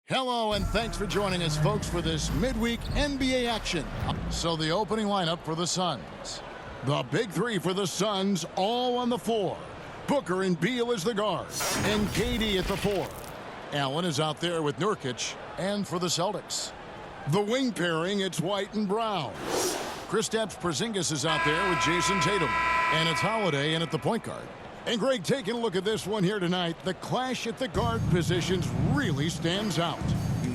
Hello, and thanks for joining us, folks, for this midweek NBA action. So the opening lineup for the Suns. The big three for the Suns, all on the floor. Booker and Beal as the guards, and KD at the 4. Allen is out there with Nurkic, and for the Celtics. The wing pairing, it's White and Brown. Kristaps Porzingis is out there with Jayson Tatum, and it's Holiday in at the point guard. And Greg, taking a look at this one here tonight, the clash at the guard positions really stands out.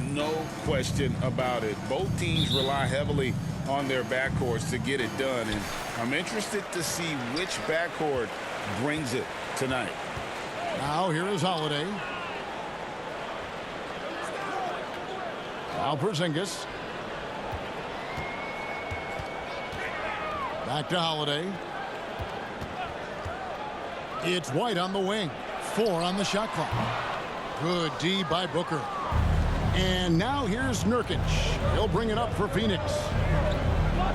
No question about it. Both teams rely heavily on their backcourts to get it done, and I'm interested to see which backcourt brings it tonight. Now here is Holiday. Now Porzingis. Back to Holiday. It's White on the wing. 4 on the shot clock. Good D by Booker. And now here's Nurkic. He'll bring it up for Phoenix.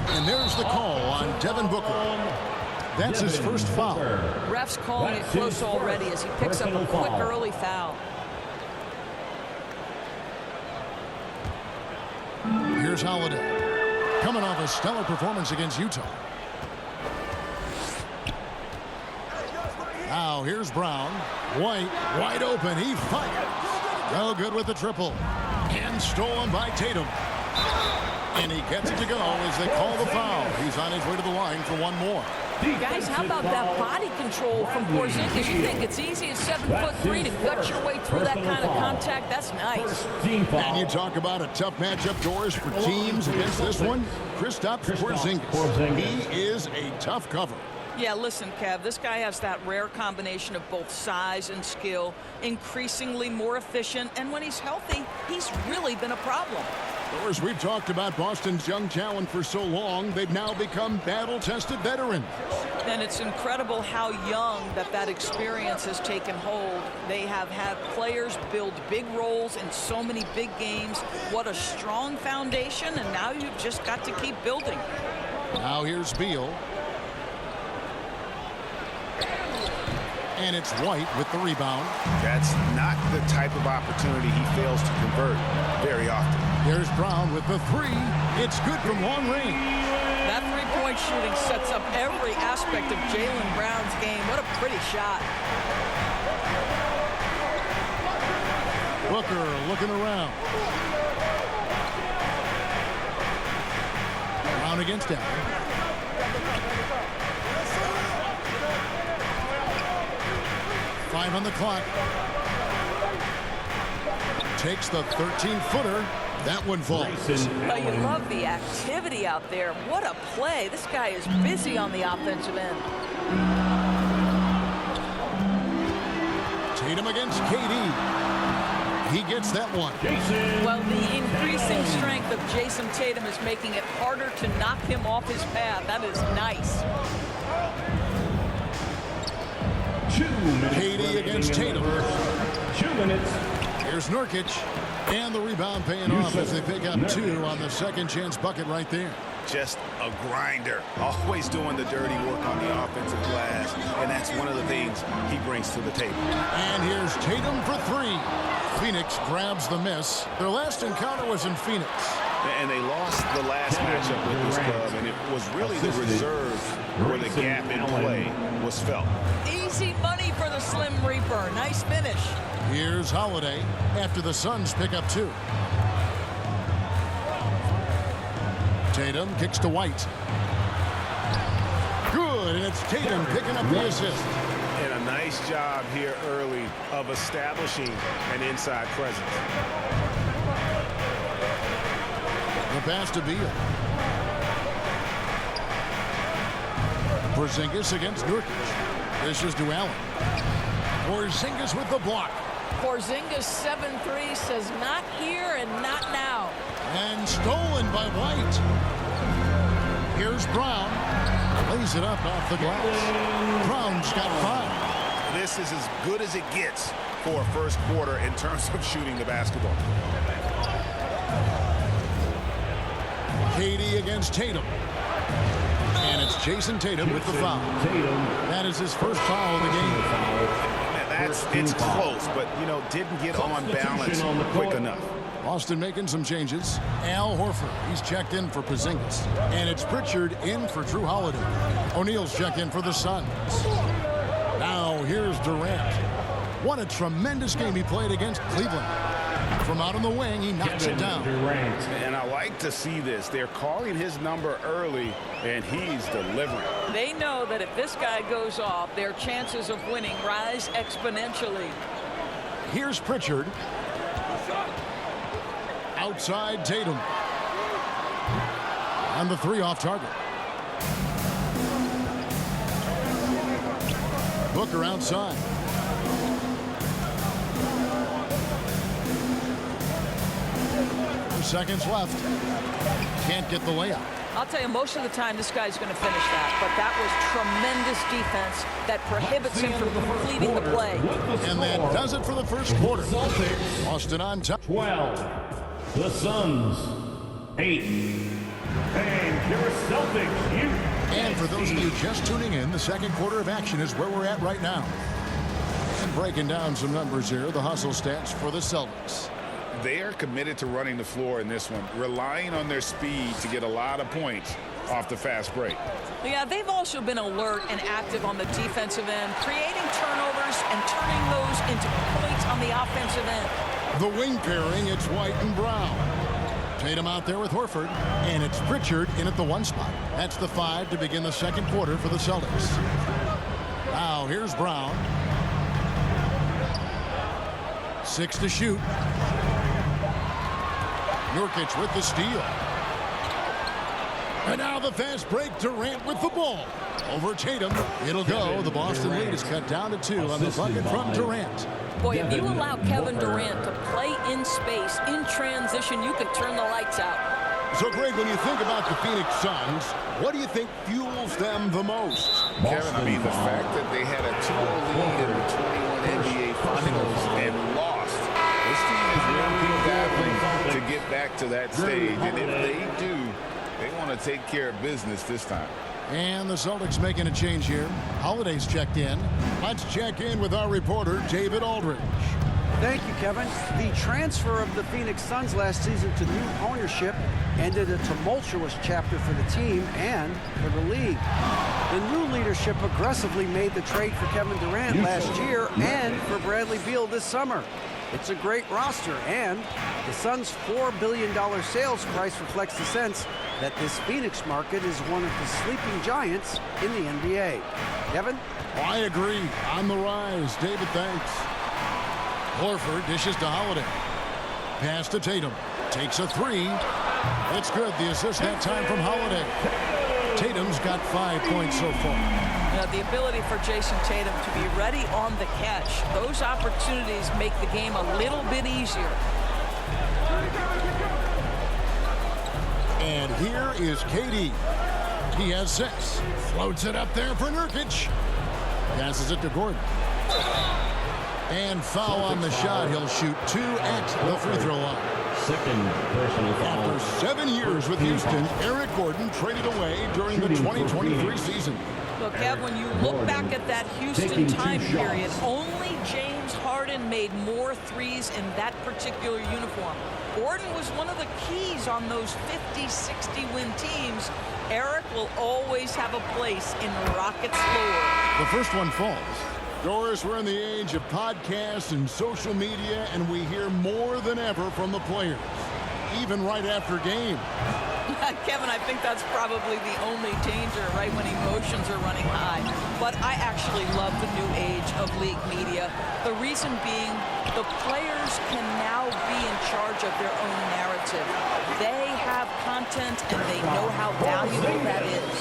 And there's the call on Devin Booker. That's his first foul. Ref's calling it close already as he picks up a quick early foul. Here's Holiday. Coming off a stellar performance against Utah. Now here's Brown. White wide open. He fires. No good with the triple. And stolen by Tatum. And he gets it to go as they call the foul. He's on his way to the line for one more. Guys, how about that body control from Porzingis? You think it's easy at 7'3" to gut your way through that kind of contact? That's nice. And you talk about a tough matchup, Doris, for teams against this one. Kristaps Porzingis. He is a tough cover. Yeah, listen, Kev, this guy has that rare combination of both size and skill, increasingly more efficient, and when he's healthy, he's really been a problem. Doris, we've talked about Boston's young talent for so long, they've now become battle-tested veterans. And it's incredible how young that experience has taken hold. They have had players build big roles in so many big games. What a strong foundation, and now you've just got to keep building. Now here's Beal. And it's White with the rebound. That's not the type of opportunity he fails to convert very often. There's Brown with the 3. It's good from long range. That three-point shooting sets up every aspect of Jaylen Brown's game. What a pretty shot. Booker looking around. Brown against Allen. Five on the clock. Takes the 13-footer. That one falls. Well, you love the activity out there. What a play. This guy is busy on the offensive end. Tatum against KD. He gets that one. Well, the increasing strength of Jayson Tatum is making it harder to knock him off his path. That is nice. KD against Tatum. 2 minutes. Here's Nurkic. And the rebound paying off as they pick up 2 on the second chance bucket right there. Just a grinder. Always doing the dirty work on the offensive glass. And that's one of the things he brings to the table. And here's Tatum for 3. Phoenix grabs the miss. Their last encounter was in Phoenix. And they lost the last matchup with this club, and it was really the reserve where the gap in play was felt. Easy money for the Slim Reaper. Nice finish. Here's Holiday after the Suns pick up 2. Tatum kicks to White. Good, and it's Tatum picking up the assist. And a nice job here early of establishing an inside presence. The pass to Beal. Porzingis against Nurkic. This is to Allen. Porzingis with the block. Porzingis 7'3" says not here and not now. And stolen by White. Here's Brown. Lays it up off the glass. Brown's got 5. This is as good as it gets for a first quarter in terms of shooting the basketball. KD against Tatum. And it's Jayson Tatum with the foul. That is his first foul of the game. It's close, but, didn't get on balance quick enough. Boston making some changes. Al Horford, he's checked in for Porzingis. And it's Pritchard in for Drew Holiday. O'Neal's checked in for the Suns. Now here's Durant. What a tremendous game he played against Cleveland. From out on the wing, he knocks it down. Durant. And I like to see this. They're calling his number early, and he's delivering. They know that if this guy goes off, their chances of winning rise exponentially. Here's Pritchard. Outside Tatum. And the three off target. Booker outside. Seconds left. Can't get the layup. I'll tell you, most of the time this guy's going to finish that, but that was tremendous defense that prohibits him from completing the play. And that does it for the first quarter. Celtics. Boston on top. 12. The Suns. 8. And your Celtics. You. And for those of you just tuning in, the second quarter of action is where we're at right now. And breaking down some numbers here, the hustle stats for the Celtics. They are committed to running the floor in this one, relying on their speed to get a lot of points off the fast break. Yeah, they've also been alert and active on the defensive end, creating turnovers and turning those into points on the offensive end. The wing pairing, it's White and Brown. Tatum out there with Horford, and it's Pritchard in at the one spot. That's the 5 to begin the second quarter for the Celtics. Now here's Brown. 6 to shoot. Nurkic with the steal. And now the fast break. Durant with the ball. Over Tatum. It'll go. The Boston lead is cut down to 2 on the bucket from Durant. Boy, if you allow Kevin Durant to play in space, in transition, you could turn the lights out. So, Greg, when you think about the Phoenix Suns, what do you think fuels them the most? Kevin, I mean, the fact that they had a 2-0 lead in the 21 NBA Finals and lost. This team is really battling to get back to that stage, and if they do, they want to take care of business this time. And the Celtics making a change here. Holiday's checked in. Let's check in with our reporter, David Aldridge. Thank you, Kevin. The transfer of the Phoenix Suns last season to new ownership ended a tumultuous chapter for the team and for the league. The new leadership aggressively made the trade for Kevin Durant last year and for Bradley Beal this summer. It's a great roster, and the Suns' $4 billion sales price reflects the sense that this Phoenix market is one of the sleeping giants in the NBA. Kevin? I agree. On the rise. David, thanks. Horford dishes to Holiday. Pass to Tatum. Takes a 3. It's good. The assist that time from Holiday. Tatum's got 5 points so far. The ability for Jayson Tatum to be ready on the catch, those opportunities make the game a little bit easier. And here is KD. He has 6. Floats it up there for Nurkic. Passes it to Gordon. And foul on the shot. He'll shoot 2 at the free throw line. Second personal foul. After 7 years with Houston, Eric Gordon traded away during the 2023 season. Look, Kev, when you look back at that Houston time period, only James Harden made more threes in that particular uniform. Gordon was one of the keys on those 50-60 win teams. Eric will always have a place in Rockets lore. The first one falls. Doris, we're in the age of podcasts and social media, and we hear more than ever from the players, even right after game. Kevin, I think that's probably the only danger, right, when emotions are running high. But I actually love the new age of league media. The reason being, the players can now be in charge of their own narrative. They have content, and they know how valuable that is.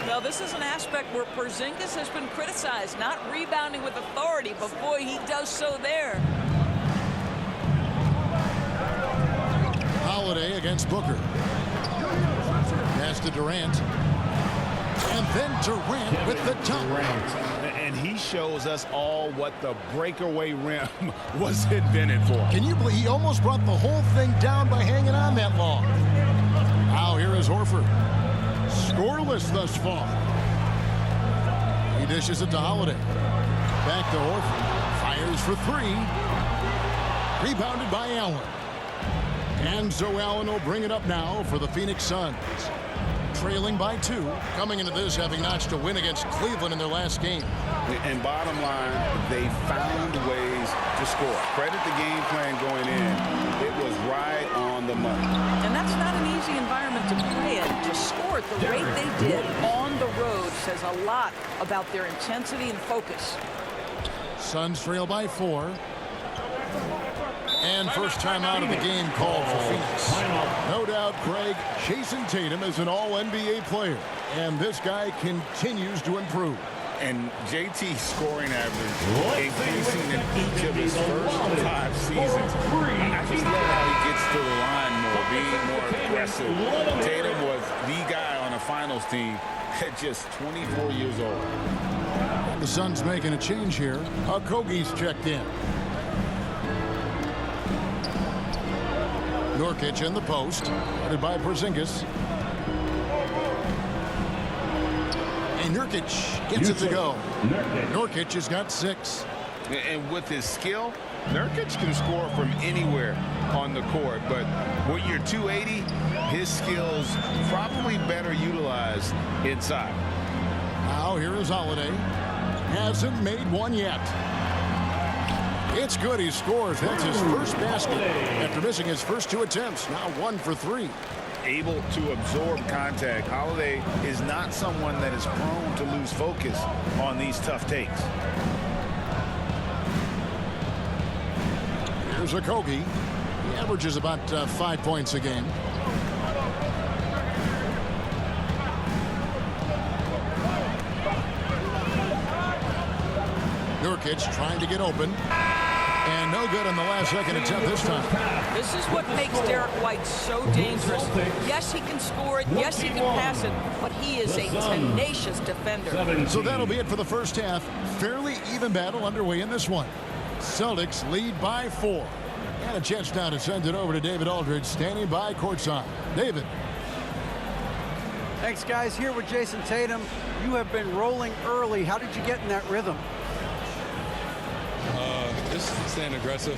Now, this is an aspect where Porzingis has been criticized, not rebounding with authority, but boy, he does so there. Holiday against Booker. Pass to Durant. And then Durant with the dunk. And he shows us all what the breakaway rim was invented for. Can you believe he almost brought the whole thing down by hanging on that long? Now here is Horford. Scoreless thus far. He dishes it to Holiday. Back to Horford. Fires for 3. Rebounded by Allen. And so Allen will bring it up now for the Phoenix Suns. Trailing by 2, coming into this having notched a win against Cleveland in their last game. And bottom line, they found ways to score. Credit the game plan going in. It was right on the money. And that's not an easy environment to play in. To score at the rate they did on the road says a lot about their intensity and focus. Suns trail by 4. And first time out of the game called for Phoenix. No doubt, Craig, Jayson Tatum is an all-NBA player. And this guy continues to improve. And JT's scoring average increasing in each of his first 5 seasons. I just love how he gets to the line more, being more aggressive. Tatum was the guy on a finals team at just 24 years old. The Suns making a change here. Okogie's checked in. Nurkic in the post, headed by Porzingis. And Nurkic gets it to go. Nurkic has got 6. And with his skill, Nurkic can score from anywhere on the court. But when you're 280, his skills probably better utilized inside. Now here is Holiday. Hasn't made one yet. It's good. He scores. That's his first basket after missing his first 2 attempts. Now 1 for 3. Able to absorb contact. Holiday is not someone that is prone to lose focus on these tough takes. Here's Okogie. He averages about 5 points a game. Nurkic trying to get open. And no good on the last second attempt this time. This is what makes Derek White so dangerous. Yes, he can score it. Yes, he can pass it. But he is a tenacious defender. So that'll be it for the first half. Fairly even battle underway in this one. Celtics lead by 4. And a chance now to send it over to David Aldridge, standing by courtside. David. Thanks, guys. Here with Jayson Tatum. You have been rolling early. How did you get in that rhythm? Just staying aggressive.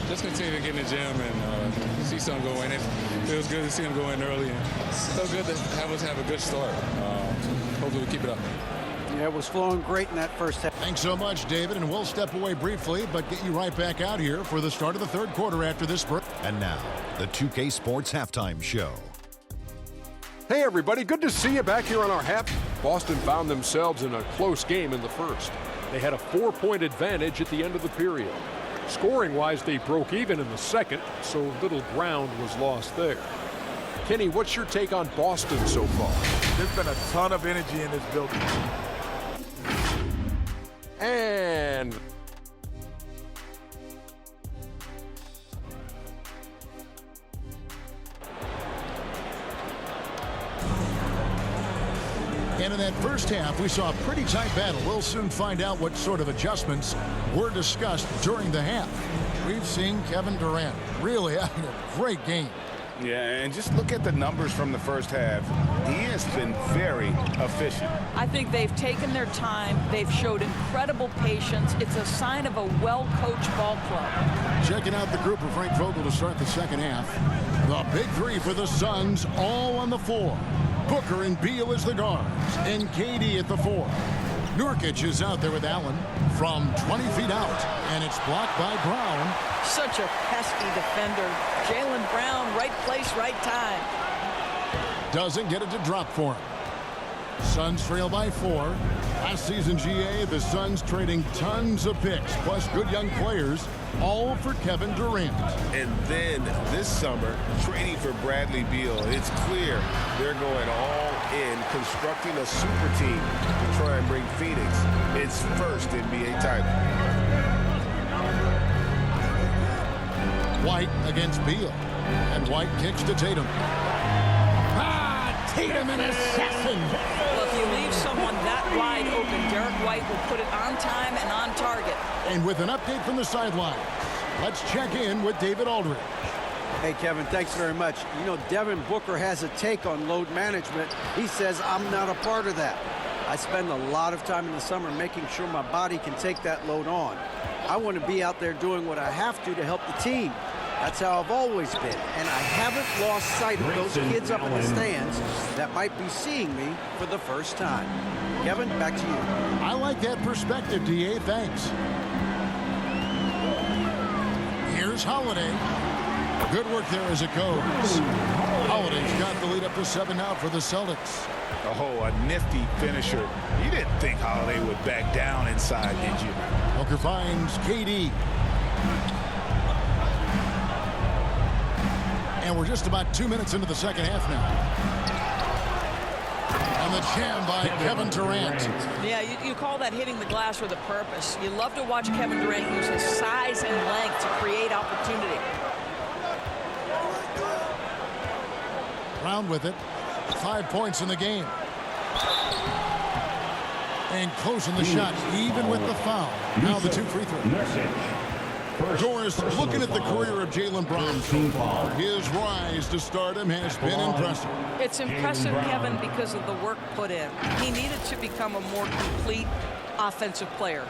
Just continue to get in the gym and see something go in. It feels good to see him go in early. And so good to have us have a good start. Hopefully we keep it up. Yeah, it was flowing great in that first half. Thanks so much, David, and we'll step away briefly, but get you right back out here for the start of the third quarter after this break. And now, the 2K Sports Halftime Show. Hey, everybody. Good to see you back here on our half. Boston found themselves in a close game in the first. They had a 4-point advantage at the end of the period. Scoring-wise, they broke even in the second, so little ground was lost there. Kenny, what's your take on Boston so far? There's been a ton of energy in this building. And in that first half, we saw a pretty tight battle. We'll soon find out what sort of adjustments were discussed during the half. We've seen Kevin Durant really having a great game. Yeah, and just look at the numbers from the first half. He has been very efficient. I think they've taken their time. They've showed incredible patience. It's a sign of a well-coached ball club. Checking out the group of Frank Vogel to start the second half. The big 3 for the Suns, all on the floor. Booker and Beal as the guards, and KD at the 4. Nurkic is out there with Allen from 20 feet out, and it's blocked by Brown. Such a pesky defender. Jaylen Brown, right place, right time. Doesn't get it to drop for him. Suns trail by 4. Last season, GA, the Suns trading tons of picks, plus good young players, all for Kevin Durant. And then this summer, trading for Bradley Beal. It's clear they're going all in, constructing a super team to try and bring Phoenix its first NBA title. White against Beal. And White kicks to Tatum. Tatum, an assassin. Well, if you leave someone that wide open, Derek White will put it on time and on target. And with an update from the sideline, let's check in with David Aldridge. Hey, Kevin, thanks very much. You know, Devin Booker has a take on load management. He says, I'm not a part of that. I spend a lot of time in the summer making sure my body can take that load on. I want to be out there doing what I have to help the team. That's how I've always been, and I haven't lost sight of those kids up in the stands that might be seeing me for the first time. Kevin, back to you. I like that perspective, D.A. Thanks. Here's Holiday. Good work there as it goes. Holiday's got the lead up to 7 now for the Celtics. Oh, a nifty finisher. You didn't think Holiday would back down inside, did you? Booker finds KD. And we're just about 2 minutes into the second half now. And the jam by Kevin Durant. Yeah, you call that hitting the glass with a purpose. You love to watch Kevin Durant use his size and length to create opportunity. Brown with it. 5 points in the game. And closing the shot, even with the foul. Now the 2 free throws. Doris, looking at the career of Jaylen Brown, his rise to stardom has been impressive. It's impressive, Kevin, because of the work put in. He needed to become a more complete offensive player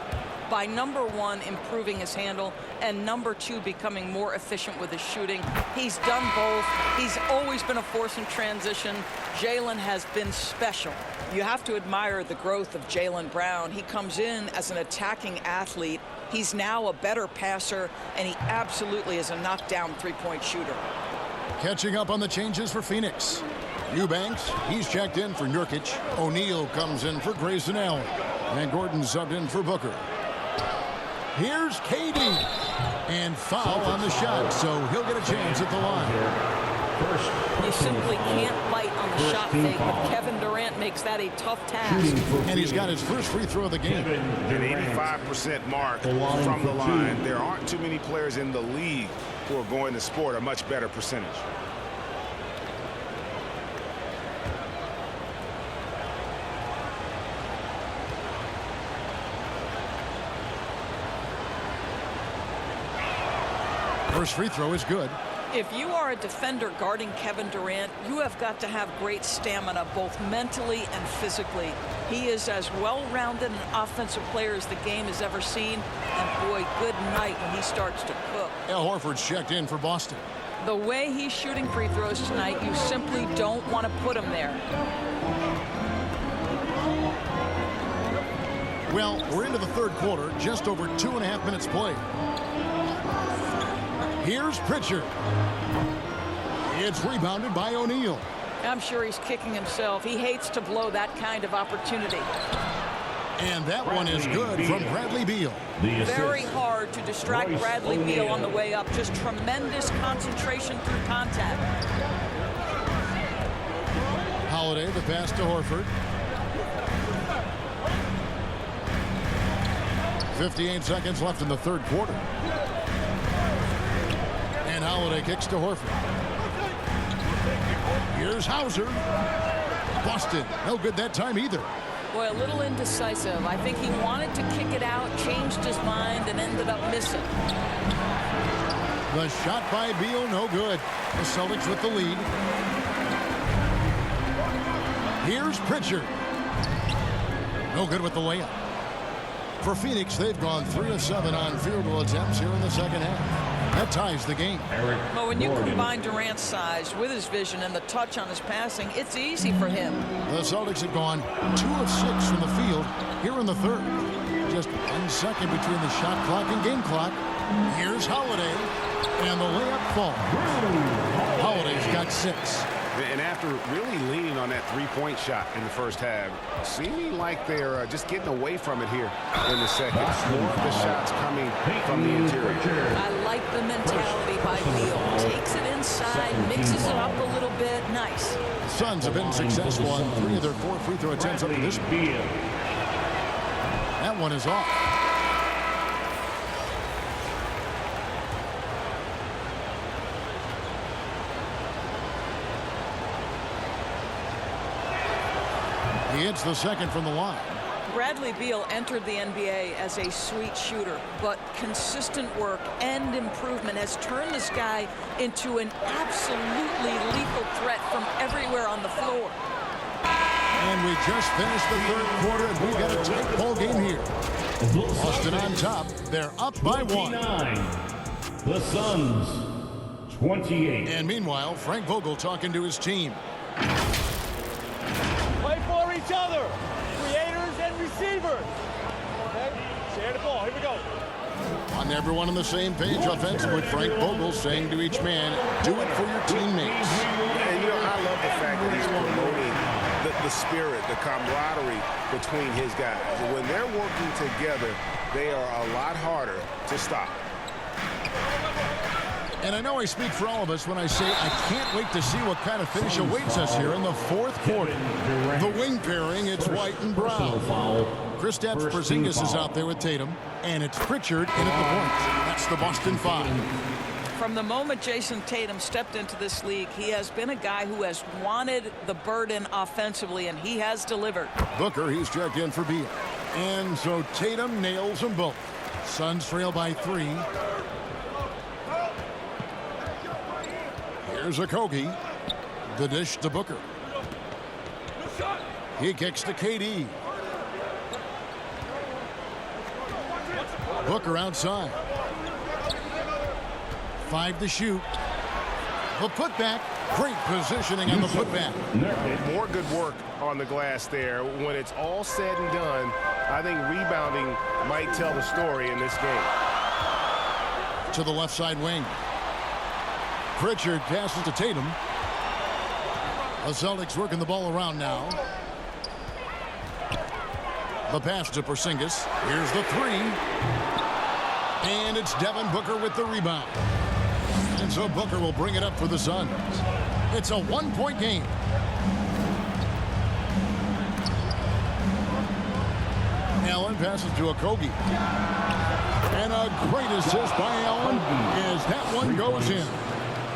by, number 1, improving his handle, and number 2, becoming more efficient with his shooting. He's done both. He's always been a force in transition. Jaylen has been special. You have to admire the growth of Jaylen Brown. He comes in as an attacking athlete. He's now a better passer, and he absolutely is a knockdown three-point shooter. Catching up on the changes for Phoenix. Eubanks, he's checked in for Nurkic. O'Neal comes in for Grayson Allen. And Gordon subbed in for Booker. Here's KD. And foul on the shot, so he'll get a chance at the line. You simply can't bite on the shot fake, but Kevin Durant makes that a tough task. And he's got his first free throw of the game. An 85% mark from the line. There aren't too many players in the league who are going to score a much better percentage. First free throw is good. If you are a defender guarding Kevin Durant, you have got to have great stamina, both mentally and physically. He is as well-rounded an offensive player as the game has ever seen. And boy, good night when he starts to cook. Al Horford's checked in for Boston. The way he's shooting free throws tonight, you simply don't want to put him there. Well, we're into the third quarter, just over 2.5 minutes played. Here's Pritchard. It's rebounded by O'Neal. I'm sure he's kicking himself. He hates to blow that kind of opportunity. And that one is good from Bradley Beal. Very hard to distract Bradley Beal on the way up. Just tremendous concentration through contact. Holiday, the pass to Horford. 58 seconds left in the third quarter. And Holiday kicks to Horford. Here's Hauser. Boston, no good that time either. Boy, a little indecisive. I think he wanted to kick it out, changed his mind, and ended up missing. The shot by Beal, no good. The Celtics with the lead. Here's Pritchard. No good with the layup. For Phoenix, they've gone 3 of 7 on field goal attempts here in the second half. That ties the game. Well, when you combine Durant's size with his vision and the touch on his passing, it's easy for him. The Celtics have gone 2 of 6 from the field here in the third. Just 1 second between the shot clock and game clock. Here's Holiday, and the layup falls. Holiday's got 6. And after really leaning on that three-point shot in the first half, seeming like they're just getting away from it here in the second. More of the shots coming from the interior. I like the mentality by Beal. Takes it inside, mixes it up a little bit. Nice. Suns have been successful on 3 of their 4 free throw attempts up to this point. That one is off. He hits the second from the line. Bradley Beal entered the NBA as a sweet shooter, but consistent work and improvement has turned this guy into an absolutely lethal threat from everywhere on the floor. And we just finished the third quarter, and we've got a tight ball game here. Boston on top. They're up by 1. The Suns 28. And meanwhile, Frank Vogel talking to his team. Play for each other, creators and receivers. Okay, share the ball. Here we go. On everyone on the same page offensively, Frank Vogel saying to each man, do it for your teammates. And, you know, I love the fact that he's promoting the spirit, the camaraderie between his guys. When they're working together, they are a lot harder to stop. And I know I speak for all of us when I say I can't wait to see what kind of finish awaits us here in the fourth quarter. The wing pairing, it's White and Brown. Kristaps Porzingis is out there with Tatum, and it's Pritchard in at the point. That's the Boston Five. From the moment Jayson Tatum stepped into this league, he has been a guy who has wanted the burden offensively, and he has delivered. Booker, he's checked in for Beal. And so Tatum nails them both. Suns trail by 3. Here's Okogie. The dish to Booker. He kicks to KD. Booker outside. 5 to shoot. The putback. Great positioning on the putback. More good work on the glass there. When it's all said and done, I think rebounding might tell the story in this game. To the left side wing. Pritchard passes to Tatum. The Celtics working the ball around now. The pass to Porzingis. Here's the 3. And it's Devin Booker with the rebound. And so Booker will bring it up for the Suns. It's a 1-point game. Allen passes to Okogie. And a great assist by Allen as that one goes in.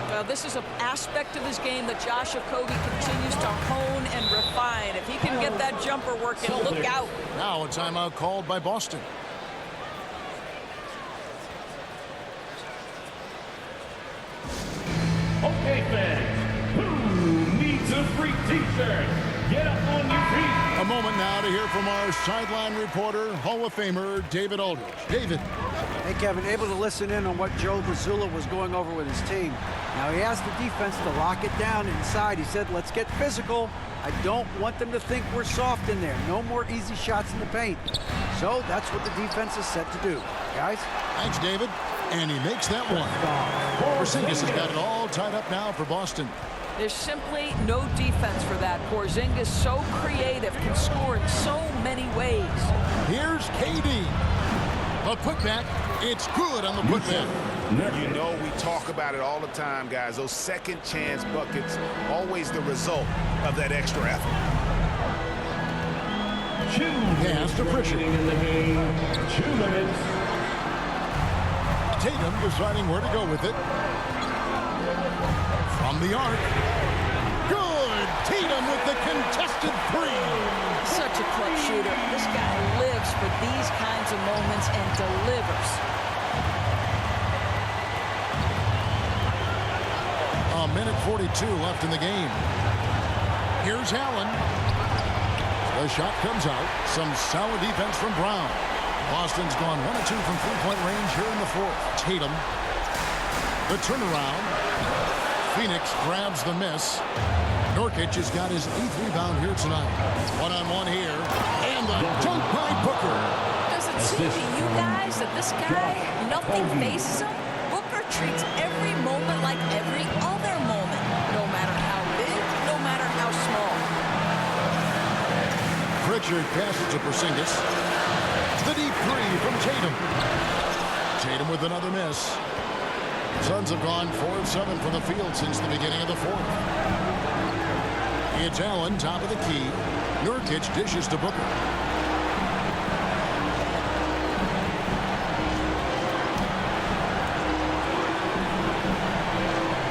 Well, this is an aspect of his game that Josh Okogie continues to hone and refine. If he can get that jumper working, look out. Now a timeout called by Boston. Okay, fans, who needs a free t-shirt? Get up on your feet. A moment now to hear from our sideline reporter, Hall of Famer David Aldridge. David. Hey, Kevin, able to listen in on what Joe Mazzulla was going over with his team. Now, he asked the defense to lock it down inside. He said, let's get physical. I don't want them to think we're soft in there. No more easy shots in the paint. So that's what the defense is set to do. Guys? Thanks, David. And he makes that one. Porzingis has got it all tied up now for Boston. There's simply no defense for that. Porzingis, so creative, can score in so many ways. Here's KD. A putback. It's good on the putback. You know, we talk about it all the time, guys. Those second chance buckets, always the result of that extra effort. Pass to Pritchard. In the game, 2 minutes. Tatum deciding where to go with it. From the arc. Good! Tatum with the contested 3. Such a clutch shooter. This guy lives for these kinds of moments and delivers. A minute 42 left in the game. Here's Allen. The shot comes out. Some solid defense from Brown. Boston's gone 1 of 2 from three-point range here in the fourth. Tatum. The turnaround. Phoenix grabs the miss. Nurkic has got his 8th rebound here tonight. One-on-one here. And the dunk by Booker. Does it seem to you guys that this guy, nothing faces him? Booker treats every moment like every other moment. No matter how big, no matter how small. Pritchard passes to Porzingis. The deep 3 from Tatum. Tatum with another miss. Suns have gone 4 of 7 from the field since the beginning of the fourth. It's Allen, top of the key. Nurkic dishes to Booker.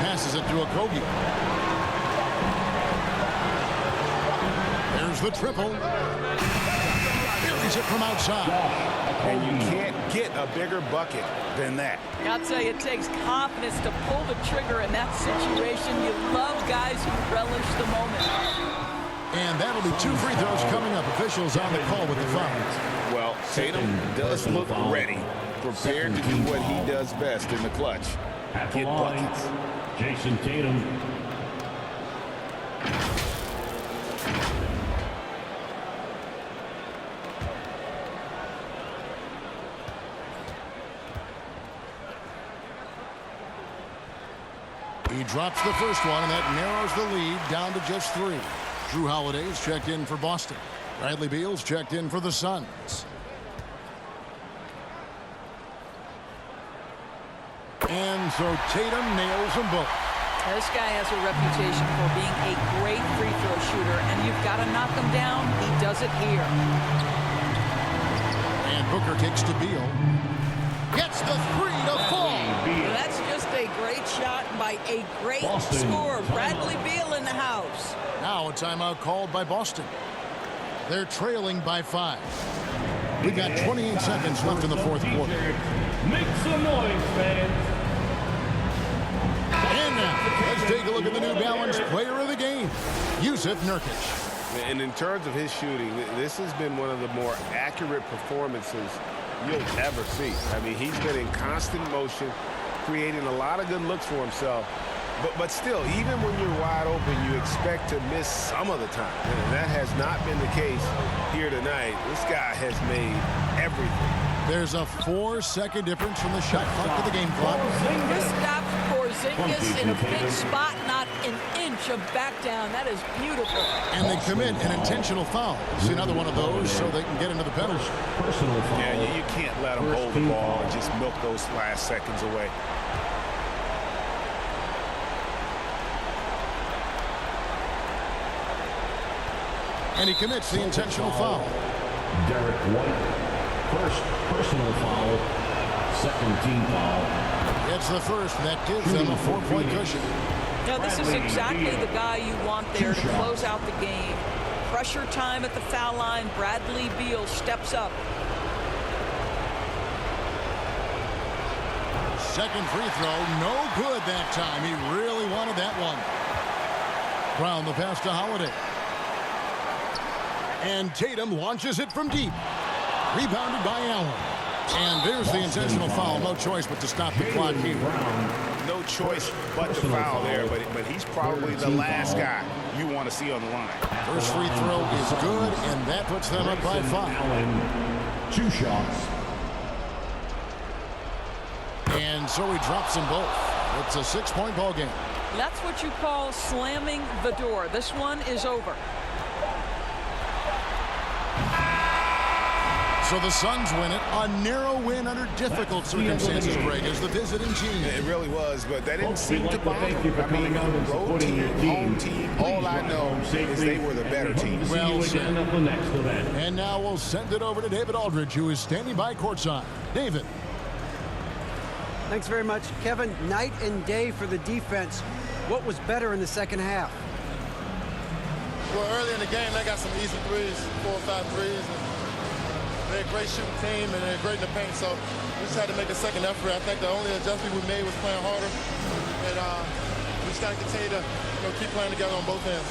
Passes it to Okogie. There's the triple. Buries it from outside. And you can't get a bigger bucket than that. I'll tell you, it takes confidence to pull the trigger in that situation. You love guys who relish the moment. And that'll be 2 free throws coming up. Officials on the call with the foul. Well, Tatum does look ready, prepared to do what he does best in the clutch. Get buckets. Jayson Tatum. He drops the first one, and that narrows the lead down to just 3. Drew Holiday's checked in for Boston. Bradley Beal's checked in for the Suns. And so Tatum nails them both. This guy has a reputation for being a great free throw shooter, and you've got to knock him down. He does it here. And Booker takes to Beal. Gets the 3 to fall. That's just a great shot by a great scorer. Bradley Beal in the house. Now a timeout called by Boston. They're trailing by 5. We've got 28 seconds left in the fourth quarter. Make some noise, fans. And now, let's take a look at the New Balance player of the game, Jusuf Nurkic. And in terms of his shooting, this has been one of the more accurate performances you'll ever see. I mean, he's been in constant motion, creating a lot of good looks for himself. But still, even when you're wide open, you expect to miss some of the time. And that has not been the case here tonight. This guy has made everything. There's a 4-second difference from the shot clock to the game clock. This stops Porzingis in a big spot, not an inch of back down. That is beautiful. And they commit an intentional foul. See another one of those so they can get into the penalty. Yeah, you can't let them hold the ball and just milk those last seconds away. And he commits the intentional foul. Derek White. First personal foul, second team foul. It's the first, and that gives them a 4-point cushion. Now, this is exactly the guy you want there to close out the game. Pressure time at the foul line. Bradley Beal steps up. Second free throw, no good that time. He really wanted that one. Brown the pass to Holiday. And Tatum launches it from deep. Rebounded by Allen. And there's the intentional foul. No choice but to stop the clock here. No choice but to foul there, but he's probably the last guy you want to see on the line. First free throw is good, and that puts them up by 5. Allen, 2 shots. And so he drops them both. It's a 6-point ball game. That's what you call slamming the door. This one is over. So the Suns win it. A narrow win under difficult circumstances, Greg, as the visiting team. It really was, but that didn't seem to bother them. I mean, road team, home team, all I know is they were the better team. Well said. And now we'll send it over to David Aldridge, who is standing by courtside. David. Thanks very much, Kevin. Night and day for the defense. What was better in the second half? Well, early in the game, they got some easy threes, 4 or 5 threes. They're a great shooting team, and they're great in the paint, so we just had to make a second effort. I think the only adjustment we made was playing harder, and we just got to continue to keep playing together on both ends.